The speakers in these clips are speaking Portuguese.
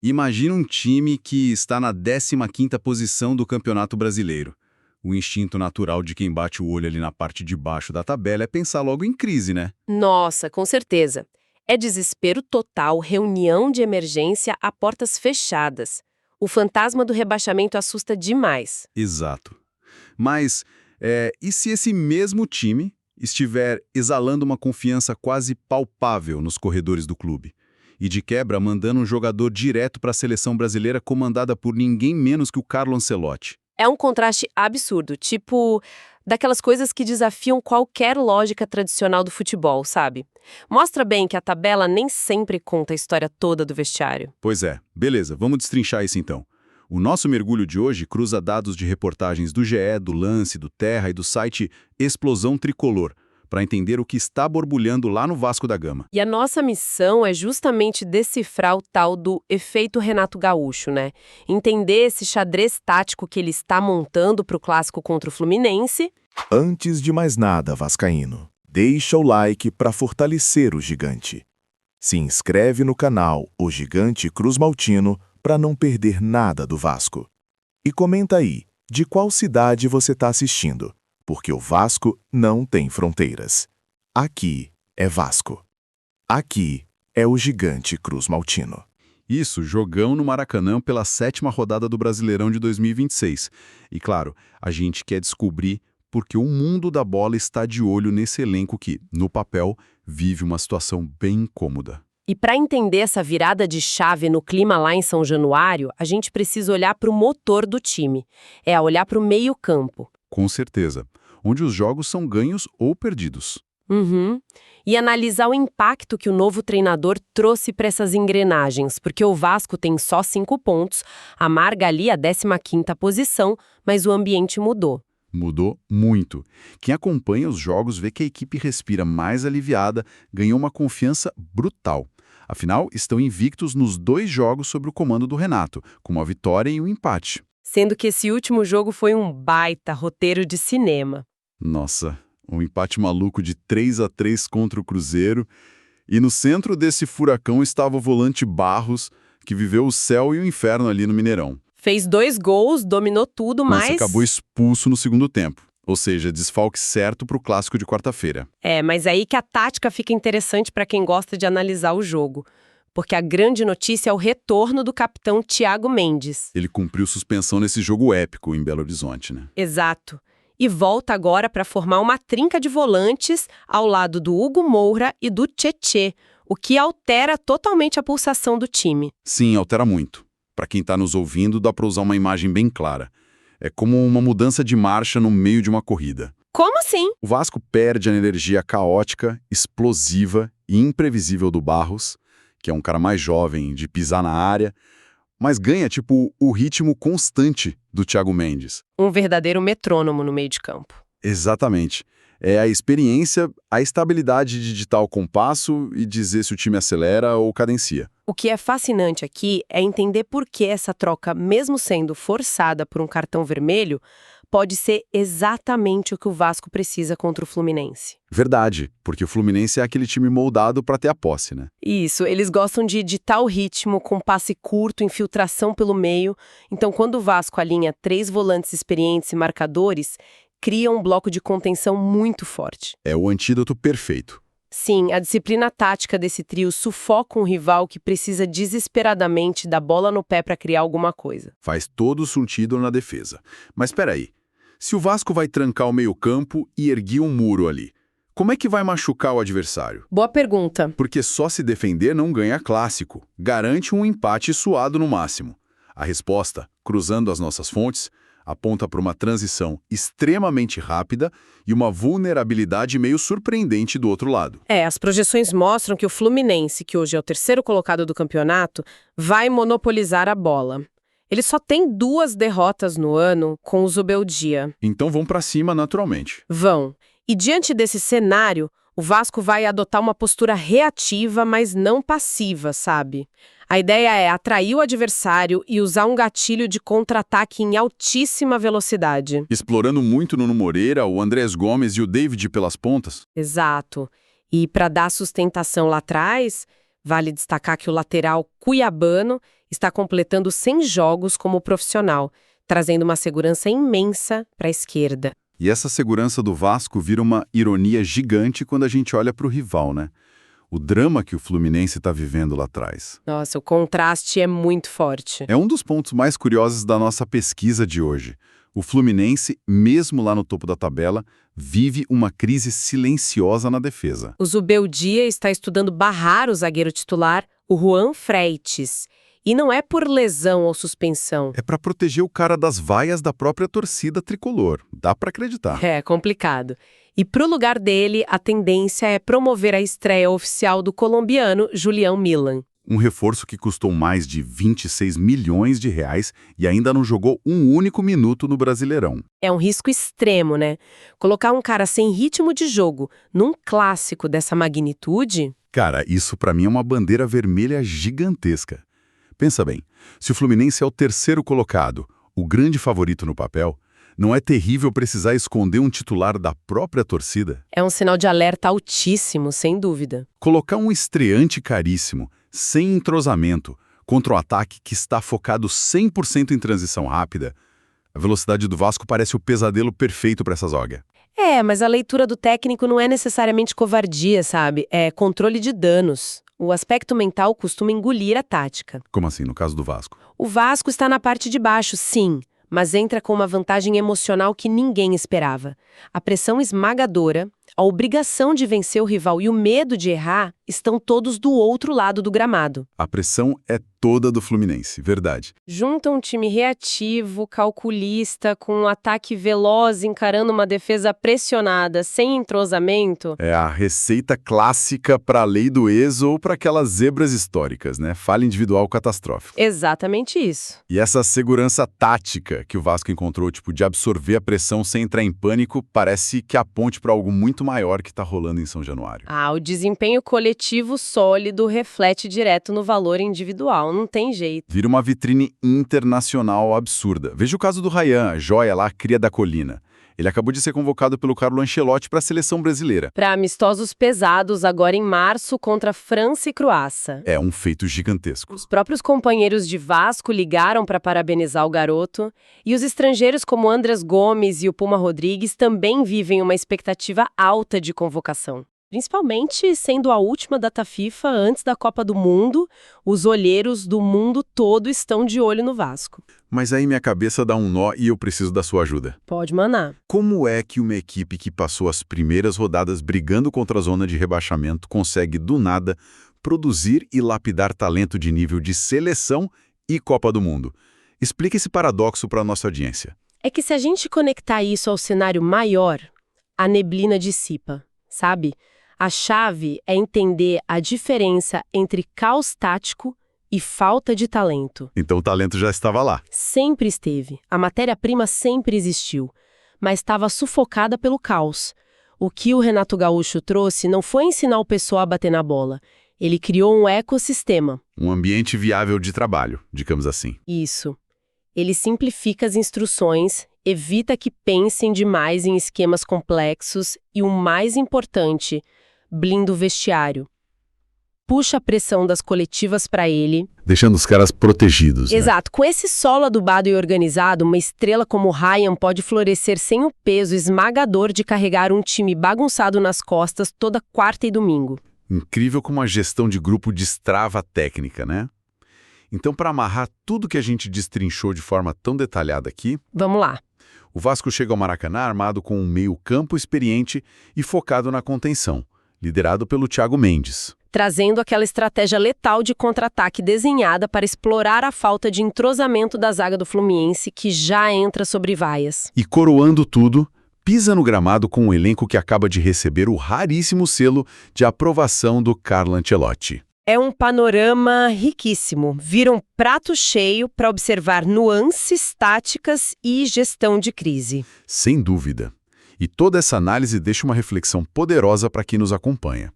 Imagina um time que está na 15ª posição do Campeonato Brasileiro. O instinto natural de quem bate o olho ali na parte de baixo da tabela é pensar logo em crise, né? Nossa, com certeza. É desespero total, reunião de emergência a portas fechadas. O fantasma do rebaixamento assusta demais. Exato. Mas, e se esse mesmo time estiver exalando uma confiança quase palpável nos corredores do clube? E de quebra mandando um jogador direto para a seleção brasileira comandada por ninguém menos que o Carlo Ancelotti. É um contraste absurdo, tipo daquelas coisas que desafiam qualquer lógica tradicional do futebol, sabe? Mostra bem que a tabela nem sempre conta a história toda do vestiário. Pois é, beleza, vamos destrinchar isso então. O nosso mergulho de hoje cruza dados de reportagens do GE, do Lance, do Terra e do site Explosão Tricolor, para entender o que está borbulhando lá no Vasco da Gama. E a nossa missão é justamente decifrar o tal do efeito Renato Gaúcho, né? Entender esse xadrez tático que ele está montando para o clássico contra o Fluminense. Antes de mais nada, vascaíno, deixa o like para fortalecer o gigante. Se inscreve no canal O Gigante Cruz Maltino para não perder nada do Vasco. E comenta aí, de qual cidade você está assistindo, porque o Vasco não tem fronteiras. Aqui é Vasco. Aqui é o Gigante Cruz Maltino. Isso, jogão no Maracanã pela 7ª rodada do Brasileirão de 2026. E claro, a gente quer descobrir porque o mundo da bola está de olho nesse elenco que, no papel, vive uma situação bem incômoda. E para entender essa virada de chave no clima lá em São Januário, a gente precisa olhar para o motor do time. É olhar para o meio-campo. Com certeza. Onde os jogos são ganhos ou perdidos. Uhum. E analisar o impacto que o novo treinador trouxe para essas engrenagens, porque o Vasco tem só 5 pontos, amarga ali a 15ª posição, mas o ambiente mudou. Mudou muito. Quem acompanha os jogos vê que a equipe respira mais aliviada, ganhou uma confiança brutal. Afinal, estão invictos nos 2 jogos sob o comando do Renato, com uma vitória e um empate. Sendo que esse último jogo foi um baita roteiro de cinema. Nossa, um empate maluco de 3-3 contra o Cruzeiro. E no centro desse furacão estava o volante Barros, que viveu o céu e o inferno ali no Mineirão. Fez 2 gols, dominou tudo, mas acabou expulso no segundo tempo. Ou seja, desfalque certo para o clássico de quarta-feira. Mas aí que a tática fica interessante para quem gosta de analisar o jogo. Porque a grande notícia é o retorno do capitão Thiago Mendes. Ele cumpriu suspensão nesse jogo épico em Belo Horizonte, né? Exato. E volta agora para formar uma trinca de volantes ao lado do Hugo Moura e do Tchê, o que altera totalmente a pulsação do time. Sim, altera muito. Para quem está nos ouvindo, dá para usar uma imagem bem clara. É como uma mudança de marcha no meio de uma corrida. Como assim? O Vasco perde a energia caótica, explosiva e imprevisível do Barros, que é um cara mais jovem, de pisar na área, mas ganha, o ritmo constante do Thiago Mendes. Um verdadeiro metrônomo no meio de campo. Exatamente. É a experiência, a estabilidade de digitar o compasso e dizer se o time acelera ou cadencia. O que é fascinante aqui é entender por que essa troca, mesmo sendo forçada por um cartão vermelho, pode ser exatamente o que o Vasco precisa contra o Fluminense. Verdade, porque o Fluminense é aquele time moldado para ter a posse, né? Isso, eles gostam de ditar o ritmo com passe curto, infiltração pelo meio. Então, quando o Vasco alinha 3 volantes experientes e marcadores, cria um bloco de contenção muito forte. É o antídoto perfeito. Sim, a disciplina tática desse trio sufoca um rival que precisa desesperadamente da bola no pé para criar alguma coisa. Faz todo sentido na defesa. Mas espera aí. Se o Vasco vai trancar o meio-campo e erguer um muro ali, como é que vai machucar o adversário? Boa pergunta. Porque só se defender não ganha clássico. Garante um empate suado no máximo. A resposta, cruzando as nossas fontes, aponta para uma transição extremamente rápida e uma vulnerabilidade meio surpreendente do outro lado. As projeções mostram que o Fluminense, que hoje é o 3º colocado do campeonato, vai monopolizar a bola. Ele só tem 2 derrotas no ano com o Zubeldia. Então vão para cima naturalmente. Vão. E diante desse cenário, o Vasco vai adotar uma postura reativa, mas não passiva, sabe? A ideia é atrair o adversário e usar um gatilho de contra-ataque em altíssima velocidade. Explorando muito Nuno Moreira, o Andrés Gomes e o David pelas pontas. Exato. E para dar sustentação lá atrás, vale destacar que o lateral cuiabano está completando 100 jogos como profissional, trazendo uma segurança imensa para a esquerda. E essa segurança do Vasco vira uma ironia gigante quando a gente olha para o rival, né? O drama que o Fluminense está vivendo lá atrás. Nossa, o contraste é muito forte. É um dos pontos mais curiosos da nossa pesquisa de hoje. O Fluminense, mesmo lá no topo da tabela, vive uma crise silenciosa na defesa. O Zubeldia está estudando barrar o zagueiro titular, o Juan Freitas. E não é por lesão ou suspensão. É para proteger o cara das vaias da própria torcida tricolor. Dá para acreditar. É complicado. E para o lugar dele, a tendência é promover a estreia oficial do colombiano Julián Milán. Um reforço que custou mais de 26 milhões de reais e ainda não jogou um único minuto no Brasileirão. É um risco extremo, né? Colocar um cara sem ritmo de jogo num clássico dessa magnitude... Cara, isso para mim é uma bandeira vermelha gigantesca. Pensa bem, se o Fluminense é o terceiro colocado, o grande favorito no papel, não é terrível precisar esconder um titular da própria torcida? É um sinal de alerta altíssimo, sem dúvida. Colocar um estreante caríssimo, sem entrosamento, contra um ataque que está focado 100% em transição rápida, a velocidade do Vasco parece o pesadelo perfeito para essa zaga. É, mas a leitura do técnico não é necessariamente covardia, sabe? É controle de danos. O aspecto mental costuma engolir a tática. Como assim, no caso do Vasco? O Vasco está na parte de baixo, sim, mas entra com uma vantagem emocional que ninguém esperava. A pressão esmagadora, a obrigação de vencer o rival e o medo de errar estão todos do outro lado do gramado. A pressão é toda do Fluminense, verdade. Junta um time reativo, calculista, com um ataque veloz encarando uma defesa pressionada, sem entrosamento. É a receita clássica para a lei do ex ou para aquelas zebras históricas, né? Falha individual catastrófico. Exatamente isso. E essa segurança tática que o Vasco encontrou, tipo, de absorver a pressão sem entrar em pânico, parece que aponte para algo muito maior que está rolando em São Januário. Ah, o desempenho coletivo sólido reflete direto no valor individual, não tem jeito. Vira uma vitrine internacional absurda. Veja o caso do Ryan, a joia lá, cria da colina. Ele acabou de ser convocado pelo Carlo Ancelotti para a seleção brasileira. Para amistosos pesados agora em março contra França e Croácia. É um feito gigantesco. Os próprios companheiros de Vasco ligaram para parabenizar o garoto, e os estrangeiros como Andrés Gomes e o Puma Rodrigues também vivem uma expectativa alta de convocação. Principalmente sendo a última data FIFA antes da Copa do Mundo, os olheiros do mundo todo estão de olho no Vasco. Mas aí minha cabeça dá um nó e eu preciso da sua ajuda. Pode manar. Como é que uma equipe que passou as primeiras rodadas brigando contra a zona de rebaixamento consegue, do nada, produzir e lapidar talento de nível de seleção e Copa do Mundo? Explica esse paradoxo para a nossa audiência. É que se a gente conectar isso ao cenário maior, a neblina dissipa, sabe? A chave é entender a diferença entre caos tático e falta de talento. Então o talento já estava lá. Sempre esteve. A matéria-prima sempre existiu, mas estava sufocada pelo caos. O que o Renato Gaúcho trouxe não foi ensinar o pessoal a bater na bola. Ele criou um ecossistema. Um ambiente viável de trabalho, digamos assim. Isso. Ele simplifica as instruções, evita que pensem demais em esquemas complexos e, o mais importante, blinda o vestiário. Puxa a pressão das coletivas para ele. Deixando os caras protegidos, né? Exato. Com esse solo adubado e organizado, uma estrela como o Ryan pode florescer sem o peso esmagador de carregar um time bagunçado nas costas toda quarta e domingo. Incrível como a gestão de grupo destrava a técnica, né? Então, para amarrar tudo que a gente destrinchou de forma tão detalhada aqui, Vamos lá. o Vasco chega ao Maracanã armado com um meio-campo experiente e focado na contenção, liderado pelo Thiago Mendes. Trazendo aquela estratégia letal de contra-ataque desenhada para explorar a falta de entrosamento da zaga do Fluminense, que já entra sobre vaias. E coroando tudo, pisa no gramado com um elenco que acaba de receber o raríssimo selo de aprovação do Carlo Ancelotti. É um panorama riquíssimo. Vira um prato cheio para observar nuances táticas e gestão de crise. Sem dúvida. E toda essa análise deixa uma reflexão poderosa para quem nos acompanha.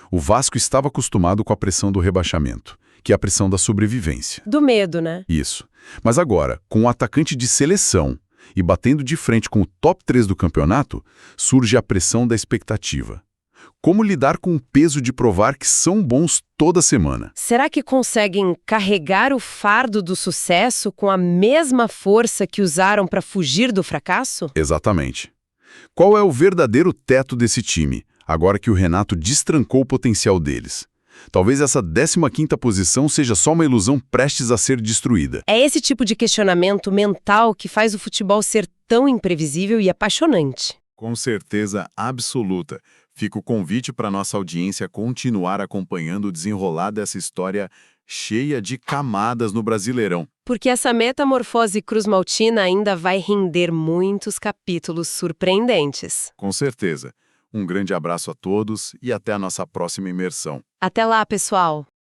O Vasco estava acostumado com a pressão do rebaixamento, que é a pressão da sobrevivência. Do medo, né? Isso. Mas agora, com um atacante de seleção e batendo de frente com o top 3 do campeonato, surge a pressão da expectativa. Como lidar com o peso de provar que são bons toda semana? Será que conseguem carregar o fardo do sucesso com a mesma força que usaram para fugir do fracasso? Exatamente. Qual é o verdadeiro teto desse time, agora que o Renato destrancou o potencial deles? Talvez essa 15ª posição seja só uma ilusão prestes a ser destruída. É esse tipo de questionamento mental que faz o futebol ser tão imprevisível e apaixonante. Com certeza absoluta. Fica o convite para nossa audiência continuar acompanhando o desenrolar dessa história cheia de camadas no Brasileirão. Porque essa metamorfose cruzmaltina ainda vai render muitos capítulos surpreendentes. Com certeza. Um grande abraço a todos e até a nossa próxima imersão. Até lá, pessoal!